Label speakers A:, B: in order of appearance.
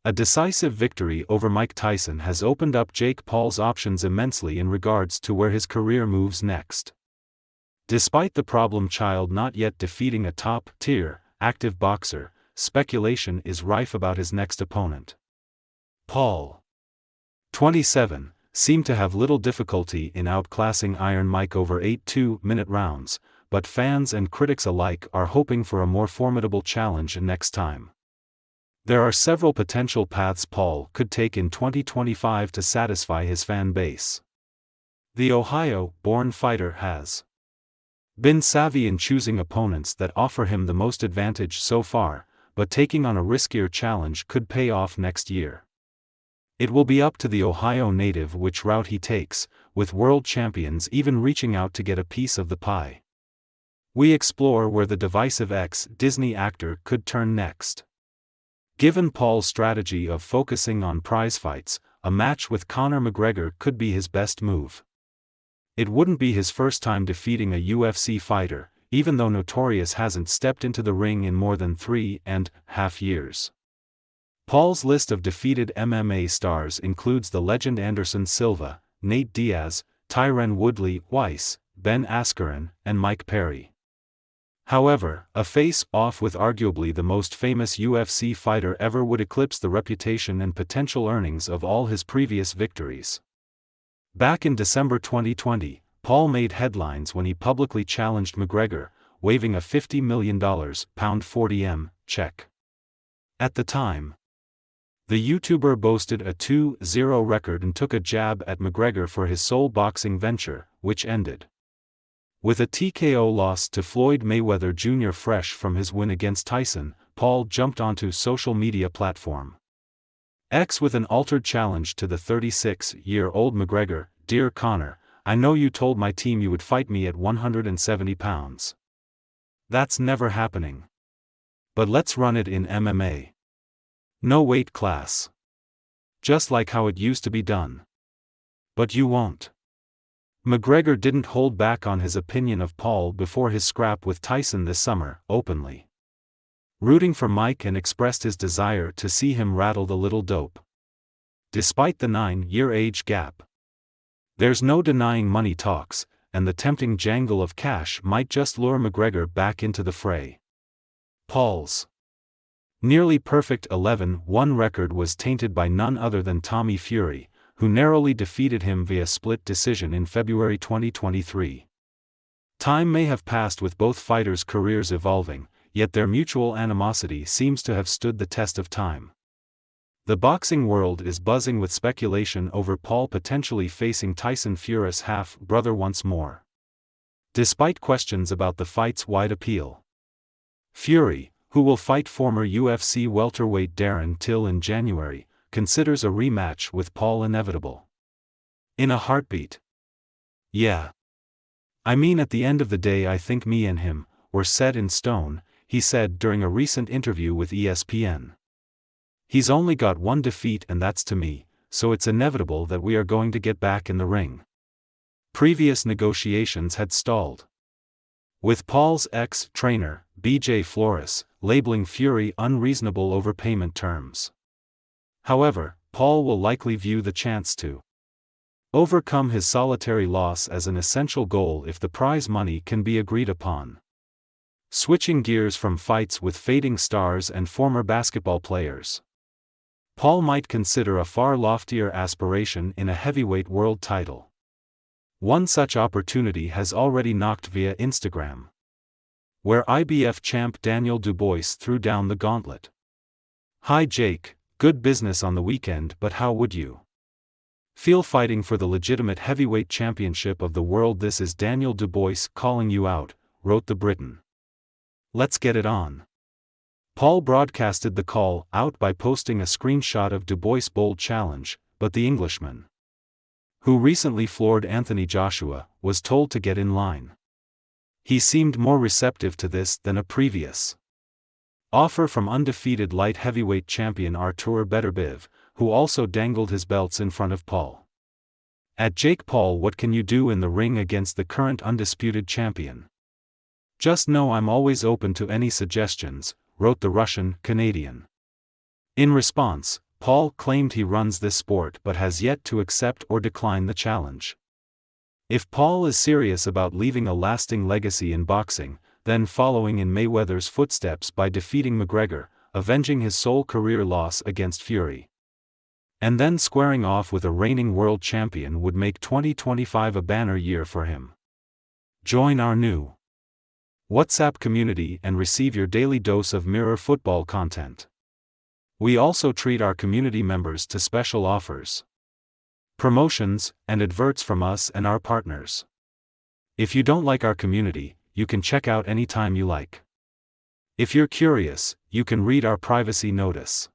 A: A decisive victory over Mike Tyson has opened up Jake Paul's options immensely in regards to where his career moves next. Despite the problem child not yet defeating a top-tier, active boxer, speculation is rife about his next opponent. Paul, 27, seemed to have little difficulty in outclassing Iron Mike over 8 two-minute rounds, but fans and critics alike are hoping for a more formidable challenge next time. There are several potential paths Paul could take in 2025 to satisfy his fan base. The Ohio-born fighter has been savvy in choosing opponents that offer him the most advantage so far, but taking on a riskier challenge could pay off next year. It will be up to the Ohio native which route he takes, with world champions even reaching out to get a piece of the pie. We explore where the divisive ex-Disney actor could turn next. Given Paul's strategy of focusing on prize fights, a match with Conor McGregor could be his best move. It wouldn't be his first time defeating a UFC fighter, even though Notorious hasn't stepped into the ring in more than 3.5 years. Paul's list of defeated MMA stars includes the legend Anderson Silva, Nate Diaz, Tyron Woodley, Weiss, Ben Askren, and Mike Perry. However, a face-off with arguably the most famous UFC fighter ever would eclipse the reputation and potential earnings of all his previous victories. Back in December 2020, Paul made headlines when he publicly challenged McGregor, waving a $50 million £40M check. At the time, the YouTuber boasted a 2-0 record and took a jab at McGregor for his sole boxing venture, which ended with a TKO loss to Floyd Mayweather Jr. Fresh from his win against Tyson, Paul jumped onto social media platform X with an altered challenge to the 36-year-old McGregor. "Dear Conor, I know you told my team you would fight me at 170 pounds. That's never happening. But let's run it in MMA. No weight class. Just like how it used to be done. But you won't." McGregor didn't hold back on his opinion of Paul before his scrap with Tyson this summer, openly rooting for Mike and expressed his desire to see him rattle the little dope. Despite the 9-year age gap, there's no denying money talks, and the tempting jangle of cash might just lure McGregor back into the fray. Paul's nearly perfect 11-1 record was tainted by none other than Tommy Fury, who narrowly defeated him via split decision in February 2023. Time may have passed with both fighters' careers evolving, yet their mutual animosity seems to have stood the test of time. The boxing world is buzzing with speculation over Paul potentially facing Tyson Fury's half-brother once more. Despite questions about the fight's wide appeal, Fury, who will fight former UFC welterweight Darren Till in January, considers a rematch with Paul inevitable. In a heartbeat. "Yeah. I mean, at the end of the day I think me and him were set in stone," he said during a recent interview with ESPN. "He's only got one defeat and that's to me, so it's inevitable that we are going to get back in the ring." Previous negotiations had stalled, with Paul's ex-trainer, BJ Flores, labeling Fury unreasonable overpayment terms. However, Paul will likely view the chance to overcome his solitary loss as an essential goal if the prize money can be agreed upon. Switching gears from fights with fading stars and former basketball players, Paul might consider a far loftier aspiration in a heavyweight world title. One such opportunity has already knocked via Instagram, where IBF champ Daniel Dubois threw down the gauntlet. "Hi Jake, good business on the weekend, but how would you feel fighting for the legitimate heavyweight championship of the world? This is Daniel Dubois calling you out," wrote the Briton. "Let's get it on." Paul broadcasted the call out by posting a screenshot of Dubois' bold challenge, but the Englishman, who recently floored Anthony Joshua, was told to get in line. He seemed more receptive to this than a previous offer from undefeated light heavyweight champion Artur Beterbiev, who also dangled his belts in front of Paul. At Jake Paul, what can you do in the ring against the current undisputed champion? Just know I'm always open to any suggestions, wrote the Russian Canadian. In response, Paul claimed he runs this sport but has yet to accept or decline the challenge. If Paul is serious about leaving a lasting legacy in boxing, then following in Mayweather's footsteps by defeating McGregor, avenging his sole career loss against Fury, and then squaring off with a reigning world champion would make 2025 a banner year for him. Join our new WhatsApp community and receive your daily dose of mirror football content. We also treat our community members to special offers, promotions, and adverts from us and our partners. If you don't like our community, you can check out anytime you like. If you're curious, you can read our privacy notice.